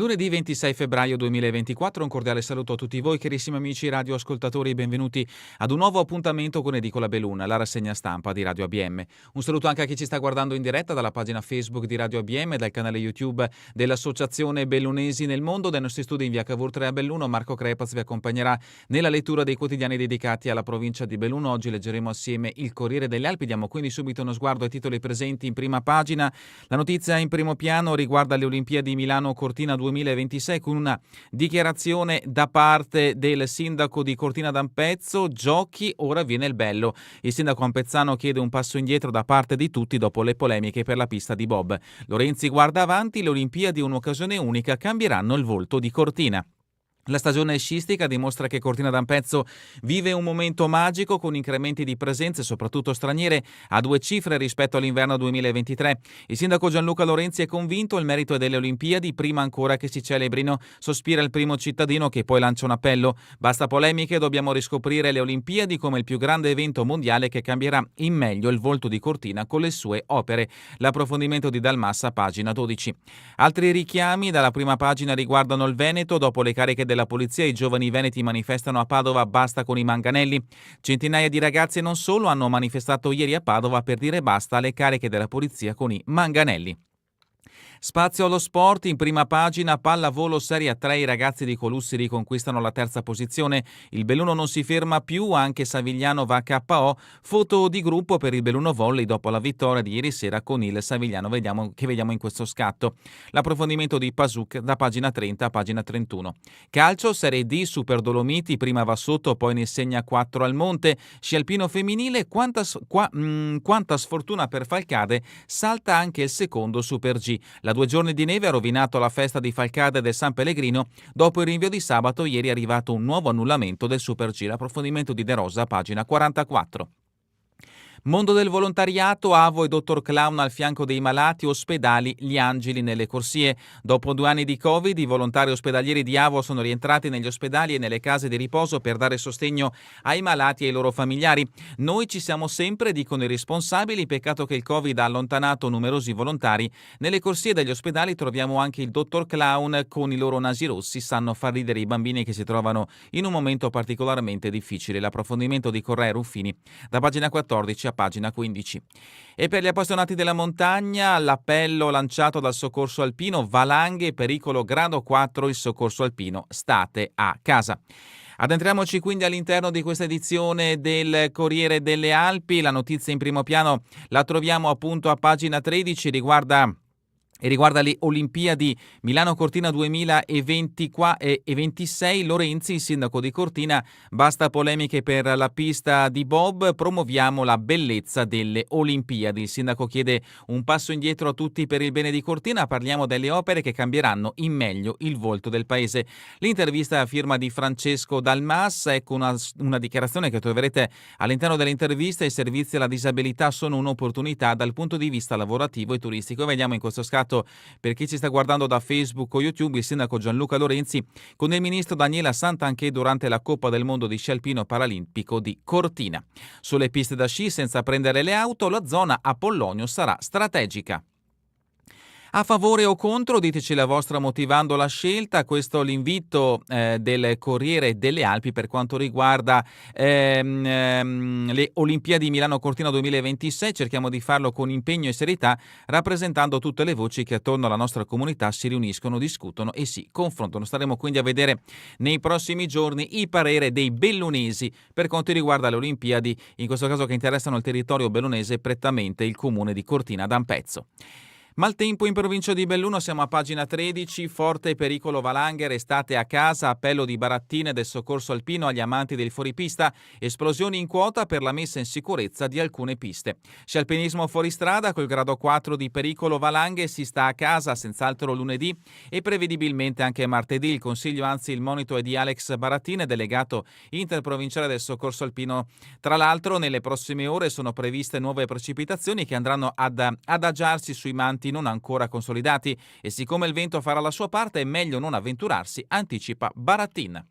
Lunedì 26 febbraio 2024, un cordiale saluto a tutti voi carissimi amici radioascoltatori, benvenuti ad un nuovo appuntamento con Edicola Beluna, la rassegna stampa di Radio ABM. Un saluto anche a chi ci sta guardando in diretta dalla pagina Facebook di Radio ABM e dal canale YouTube dell'Associazione Bellunesi nel Mondo. Dai nostri studi in via Cavour 3 a Belluno, Marco Crepaz vi accompagnerà nella lettura dei quotidiani dedicati alla provincia di Belluno. Oggi leggeremo assieme il Corriere delle Alpi. Diamo quindi subito uno sguardo ai titoli presenti in prima pagina. La notizia in primo piano riguarda le Olimpiadi Milano Cortina 2026 con una dichiarazione da parte del sindaco di Cortina d'Ampezzo: giochi, ora viene il bello. Il sindaco ampezzano chiede un passo indietro da parte di tutti dopo le polemiche per la pista di bob. Lorenzi guarda avanti, le Olimpiadi un'occasione unica, cambieranno il volto di Cortina. La stagione sciistica dimostra che Cortina d'Ampezzo vive un momento magico con incrementi di presenze, soprattutto straniere, a 2 cifre rispetto all'inverno 2023. Il sindaco Gianluca Lorenzi è convinto il merito è delle Olimpiadi, prima ancora che si celebrino, sospira il primo cittadino che poi lancia un appello. Basta polemiche, dobbiamo riscoprire le Olimpiadi come il più grande evento mondiale che cambierà in meglio il volto di Cortina con le sue opere. L'approfondimento di Dalmassa, pagina 12. Altri richiami dalla prima pagina riguardano il Veneto. Dopo le cariche della polizia, i giovani veneti manifestano a Padova, basta con i manganelli. Centinaia di ragazzi e non solo hanno manifestato ieri a Padova per dire basta alle cariche della polizia con i manganelli. Spazio allo sport, in prima pagina, pallavolo Serie 3, i ragazzi di Colussi riconquistano la terza posizione, il Belluno non si ferma più, anche Savigliano va a KO, foto di gruppo per il Belluno Volley dopo la vittoria di ieri sera con il Savigliano, vediamo in questo scatto. L'approfondimento di Pasuk da pagina 30 a pagina 31. Calcio, Serie D, Super Dolomiti, prima va sotto, poi ne segna 4 al Monte. Sci alpino femminile, quanta sfortuna per Falcade, salta anche il secondo Super G. La 2 giorni di neve ha rovinato la festa di Falcade del San Pellegrino. Dopo il rinvio di sabato, ieri è arrivato un nuovo annullamento del Super G. L'approfondimento di De Rosa, pagina 44. Mondo del volontariato, Avo e Dottor Clown al fianco dei malati, ospedali, gli angeli nelle corsie. Dopo 2 anni di Covid, i volontari ospedalieri di Avo sono rientrati negli ospedali e nelle case di riposo per dare sostegno ai malati e ai loro familiari. Noi ci siamo sempre, dicono i responsabili, peccato che il Covid ha allontanato numerosi volontari. Nelle corsie degli ospedali troviamo anche il Dottor Clown con i loro nasi rossi, sanno far ridere i bambini che si trovano in un momento particolarmente difficile. L'approfondimento di Correa Ruffini da pagina 14 a pagina 15. E per gli appassionati della montagna, l'appello lanciato dal soccorso alpino: valanghe, pericolo grado 4, il soccorso alpino, state a casa. Addentriamoci quindi all'interno di questa edizione del Corriere delle Alpi. La notizia in primo piano la troviamo appunto a pagina 13, riguarda le Olimpiadi Milano Cortina 2026. Lorenzi, il sindaco di Cortina: basta polemiche per la pista di bob, promuoviamo la bellezza delle Olimpiadi. Il sindaco chiede un passo indietro a tutti per il bene di Cortina, parliamo delle opere che cambieranno in meglio il volto del paese. L'intervista a firma di Francesco Dalmas, ecco una dichiarazione che troverete all'interno dell'intervista. I servizi alla disabilità sono un'opportunità dal punto di vista lavorativo e turistico. Vediamo in questo scatto, per chi ci sta guardando da Facebook o YouTube, il sindaco Gianluca Lorenzi con il ministro Daniela Santanchè durante la Coppa del Mondo di sci alpino paralimpico di Cortina. Sulle piste da sci, senza prendere le auto, la zona a Pollonio sarà strategica. A favore o contro? Diteci la vostra motivando la scelta. Questo è l'invito del Corriere delle Alpi per quanto riguarda le Olimpiadi Milano Cortina 2026. Cerchiamo di farlo con impegno e serietà, rappresentando tutte le voci che attorno alla nostra comunità si riuniscono, discutono e si confrontano. Staremo quindi a vedere nei prossimi giorni il parere dei bellunesi per quanto riguarda le Olimpiadi, in questo caso che interessano il territorio bellunese e prettamente il comune di Cortina d'Ampezzo. Maltempo in provincia di Belluno, siamo a pagina 13, forte pericolo valanghe, restate a casa, appello di barattine del soccorso alpino agli amanti del fuoripista, esplosioni in quota per la messa in sicurezza di alcune piste. Sci alpinismo fuoristrada col grado 4 di pericolo valanghe, si sta a casa senz'altro lunedì e prevedibilmente anche martedì. Il consiglio, anzi il monito è di Alex Barattine, delegato interprovinciale del soccorso alpino. Tra l'altro nelle prossime ore sono previste nuove precipitazioni che andranno ad adagiarsi sui manti non ancora consolidati e siccome il vento farà la sua parte è meglio non avventurarsi, anticipa Baratin.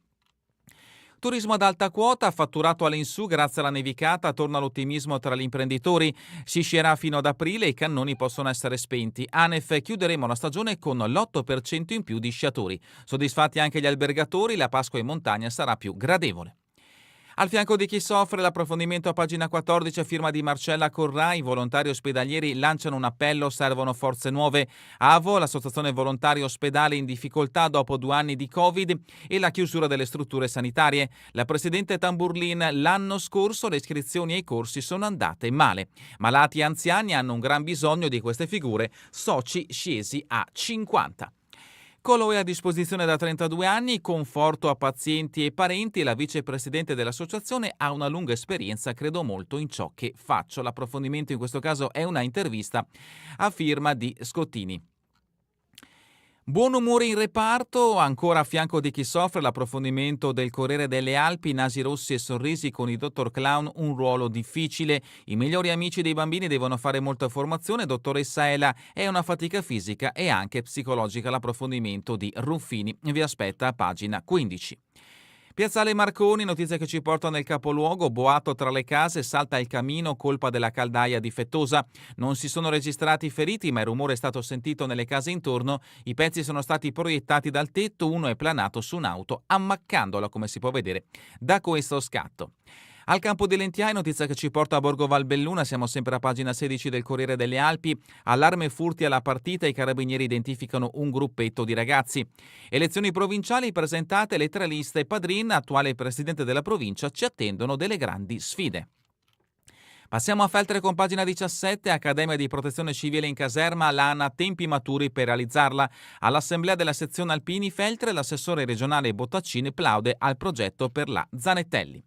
turismo ad alta quota, fatturato all'insù grazie alla nevicata, torna l'ottimismo tra gli imprenditori. Si scerà fino ad aprile e i cannoni possono essere spenti. ANEF: chiuderemo la stagione con l'8% in più di sciatori. Soddisfatti anche gli albergatori, la Pasqua in montagna sarà più gradevole. Al fianco di chi soffre, l'approfondimento a pagina 14 a firma di Marcella Corrai. I volontari ospedalieri lanciano un appello, servono forze nuove. AVO, l'associazione volontari ospedali in difficoltà dopo 2 anni di Covid e la chiusura delle strutture sanitarie. La presidente Tamburlin: l'anno scorso le iscrizioni ai corsi sono andate male. Malati e anziani hanno un gran bisogno di queste figure, soci scesi a 50. Colo è a disposizione da 32 anni, conforto a pazienti e parenti. La vicepresidente dell'associazione ha una lunga esperienza, credo molto in ciò che faccio. L'approfondimento in questo caso è una intervista a firma di Scottini. Buon umore in reparto, ancora a fianco di chi soffre, l'approfondimento del Corriere delle Alpi. Nasi rossi e sorrisi con il dottor Clown, un ruolo difficile. I migliori amici dei bambini devono fare molta formazione. Dottoressa Ela: è una fatica fisica e anche psicologica. L'approfondimento di Ruffini vi aspetta a pagina 15. Piazzale Marconi, notizia che ci porta nel capoluogo. Boato tra le case, salta il camino, colpa della caldaia difettosa. Non si sono registrati feriti, ma il rumore è stato sentito nelle case intorno. I pezzi sono stati proiettati dal tetto, uno è planato su un'auto, ammaccandola, come si può vedere da questo scatto. Al campo di Lentiai, notizia che ci porta a Borgo Valbelluna, siamo sempre a pagina 16 del Corriere delle Alpi. Allarme furti alla partita, i carabinieri identificano un gruppetto di ragazzi. Elezioni provinciali, presentate le 3 liste. Padrin, attuale presidente della provincia, ci attendono delle grandi sfide. Passiamo a Feltre con pagina 17, Accademia di Protezione Civile in caserma, l'ANA tempi maturi per realizzarla. All'assemblea della sezione Alpini Feltre, l'assessore regionale Bottaccini plaude al progetto per la Zanettelli.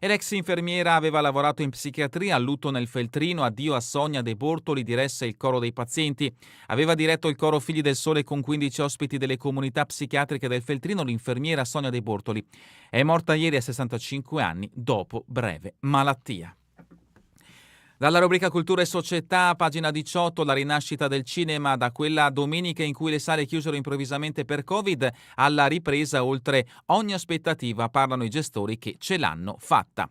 E l'ex infermiera aveva lavorato in psichiatria, a lutto nel Feltrino, addio a Sonia De Bortoli, diresse il coro dei pazienti. Aveva diretto il coro Figli del Sole con 15 ospiti delle comunità psichiatriche del Feltrino, l'infermiera Sonia De Bortoli. È morta ieri a 65 anni dopo breve malattia. Dalla rubrica Cultura e Società, pagina 18, la rinascita del cinema, da quella domenica in cui le sale chiusero improvvisamente per Covid alla ripresa oltre ogni aspettativa, parlano i gestori che ce l'hanno fatta.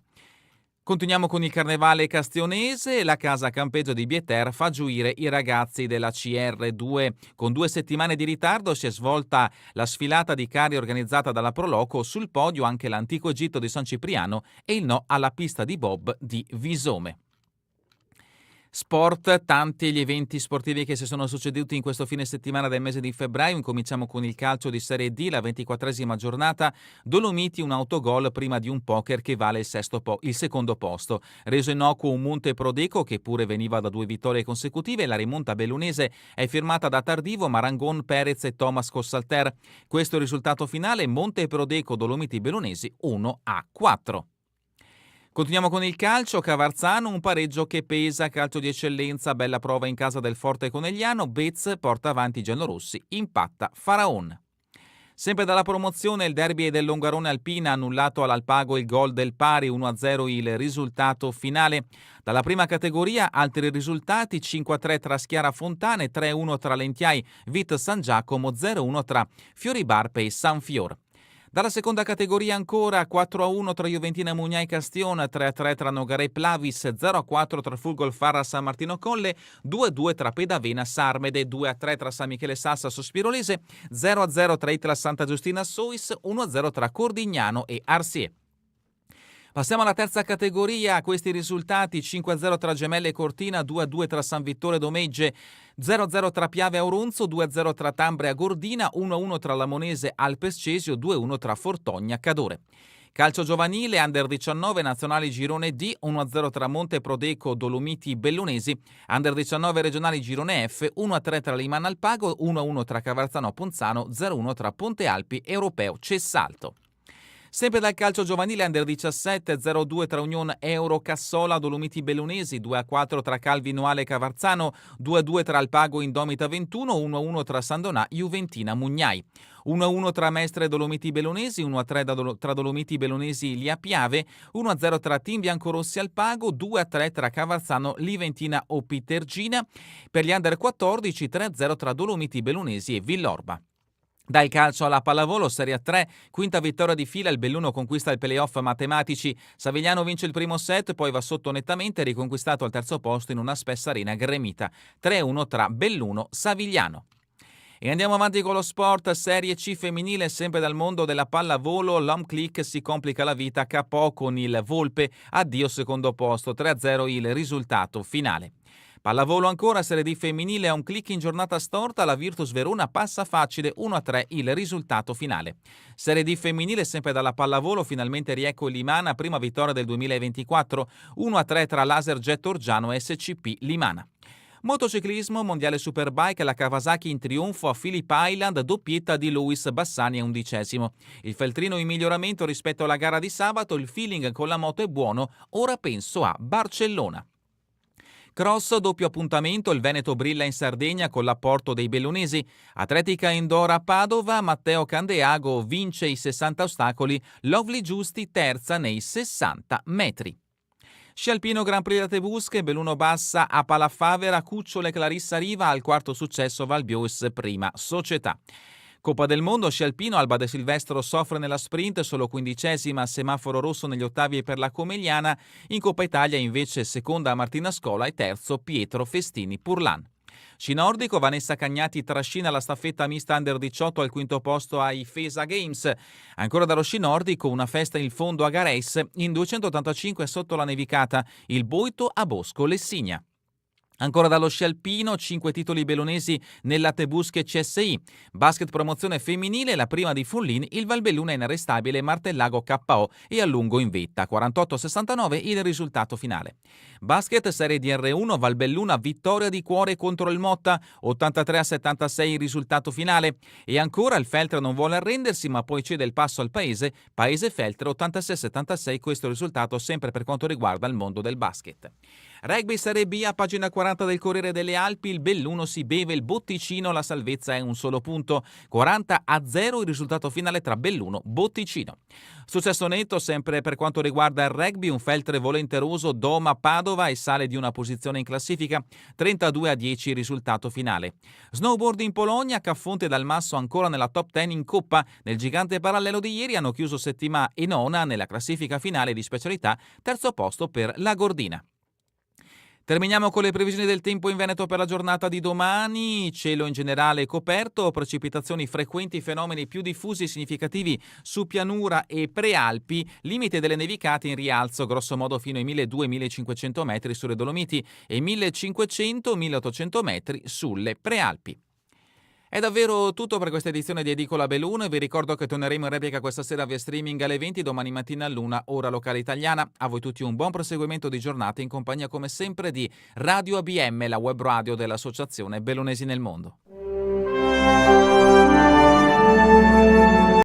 Continuiamo con il carnevale castionese. La casa campeggio di Bieter fa gioire i ragazzi della CR2. Con 2 settimane di ritardo si è svolta la sfilata di carri organizzata dalla Proloco. Sul podio anche l'antico Egitto di San Cipriano e il no alla pista di bob di Visome. Sport, tanti gli eventi sportivi che si sono succeduti in questo fine settimana del mese di febbraio. Incominciamo con il calcio di Serie D, la 24esima giornata. Dolomiti un autogol prima di un poker che vale il secondo posto. Reso innocuo un Monte Prodeco che pure veniva da 2 vittorie consecutive. La rimonta bellunese è firmata da Tardivo, Marangon, Perez e Thomas Cossalter. Questo è il risultato finale: Monte Prodeco Dolomiti Bellunesi 1-4. Continuiamo con il calcio. Cavarzano, un pareggio che pesa, calcio di eccellenza, bella prova in casa del Forte Conegliano. Bez porta avanti i giallorossi, impatta Faraon. Sempre dalla promozione, il derby del Longarone Alpina, annullato all'Alpago il gol del pari, 1-0 il risultato finale. Dalla prima categoria altri risultati: 5-3 tra Schiara Fontane, 3-1 tra Lentiai Vit San Giacomo, 0-1 tra Fioribarpe e San Fior. Dalla seconda categoria ancora 4-1 tra Juventina Mugnai Castion, 3-3 tra Nogaré Plavis, 0-4 tra Fulgol Farra San Martino Colle, 2-2 tra Pedavena Sarmede, 2-3 tra San Michele Sassa Sospirolese, 0-0 tra Itla Santa Giustina Suis, 1-0 tra Cordignano e Arsier. Passiamo alla terza categoria, questi risultati: 5-0 tra Gemelle e Cortina, 2-2 tra San Vittore Domegge, 0-0 tra Piave Aurunzo, 2-0 tra Tambrea Gordina, 1-1 tra Lamonese Alpescesio, 2-1 tra Fortogna Cadore. Calcio giovanile, Under 19, Nazionali Girone D, 1-0 tra Monte Prodeco Dolomiti Bellunesi, Under 19 regionali Girone F, 1-3 tra Liman Alpago, 1-1 tra Cavarzano Ponzano, 0-1 tra Ponte Alpi Europeo Cessalto. Sempre dal calcio giovanile, Under 17, 0-2 tra Union Euro Cassola Dolomiti Bellunesi, 2-4 tra Calvinoale Cavarzano, 2-2 tra Alpago Indomita 21, 1-1 tra Sandonà Juventina Mugnai. 1-1 tra Mestre Dolomiti Bellunesi, 1-3 tra Dolomiti Bellunesi Lia Piave, 1-0 tra Team Biancorossi Alpago, 2-3 tra Cavarzano Liventina Opitergina. Per gli Under 14, 3-0 tra Dolomiti Bellunesi e Villorba. Dal calcio alla pallavolo, Serie 3, quinta vittoria di fila, il Belluno conquista il playoff matematici. Savigliano vince il primo set, poi va sotto nettamente e riconquistato al terzo posto in una spessa arena gremita. 3-1 tra Belluno-Savigliano. E andiamo avanti con lo sport, Serie C femminile, sempre dal mondo della pallavolo, l'Omclick si complica la vita, KO con il Volpe, addio secondo posto, 3-0 il risultato finale. Pallavolo ancora, Serie D femminile, Omclick in giornata storta, la Virtus Verona passa facile, 1-3 il risultato finale. Serie D femminile, sempre dalla pallavolo, finalmente Riecco Limana, prima vittoria del 2024, 1-3 tra Laserjet Orgiano e SCP Limana. Motociclismo, mondiale Superbike, la Kawasaki in trionfo a Phillip Island, doppietta di Luis Bassani a 11°. Il feltrino in miglioramento rispetto alla gara di sabato, il feeling con la moto è buono, ora penso a Barcellona. Cross, doppio appuntamento, il Veneto brilla in Sardegna con l'apporto dei bellunesi. Atletica indoor a Padova, Matteo Candeago vince i 60 ostacoli, Lovely Giusti terza nei 60 metri. Sci alpino Grand Prix da Tebusche, Belluno Bassa a Palafavera, Cucciole Clarissa Riva al quarto successo Valbios prima società. Coppa del Mondo, sci alpino, Alba De Silvestro soffre nella sprint, solo 15ª, semaforo rosso negli ottavi per la Comegliana, in Coppa Italia invece seconda Martina Scola e terzo Pietro Festini Purlan. Sci nordico, Vanessa Cagnati trascina la staffetta mista under 18 al quinto posto ai FESA Games. Ancora dallo sci nordico, una festa in fondo a Gareis, in 285 sotto la nevicata, il Boito a Bosco Lessigna. Ancora dallo sci alpino, 5 titoli bellunesi nella Tebusche CSI. Basket promozione femminile, la prima di Follin, il Valbelluna inarrestabile, Martellago KO e a lungo in vetta, 48-69 il risultato finale. Basket Serie DR1, Valbelluna vittoria di cuore contro il Motta, 83-76 il risultato finale. E ancora il Feltre non vuole arrendersi ma poi cede il passo al Paese Feltre 86-76, questo è il risultato sempre per quanto riguarda il mondo del basket. Rugby Serie B, a pagina 40 del Corriere delle Alpi, il Belluno si beve il botticino, la salvezza è un solo punto, 40-0 il risultato finale tra Belluno-Botticino. Successo netto sempre per quanto riguarda il rugby, un Feltre volenteroso doma Padova e sale di una posizione in classifica, 32-10 il risultato finale. Snowboard in Polonia, Caffonte e Dalmasso ancora nella top 10 in Coppa, nel gigante parallelo di ieri hanno chiuso settima e nona nella classifica finale di specialità, terzo posto per la Gordina. Terminiamo con le previsioni del tempo in Veneto per la giornata di domani. Cielo in generale coperto, precipitazioni frequenti, fenomeni più diffusi e significativi su pianura e prealpi, limite delle nevicate in rialzo grosso modo fino ai 1200-1500 metri sulle Dolomiti e 1500-1800 metri sulle prealpi. È davvero tutto per questa edizione di Edicola Belluno e vi ricordo che torneremo in replica questa sera via streaming alle 20, domani mattina all'1 ora locale italiana. A voi tutti un buon proseguimento di giornata in compagnia come sempre di Radio ABM, la web radio dell'Associazione Bellunesi nel Mondo.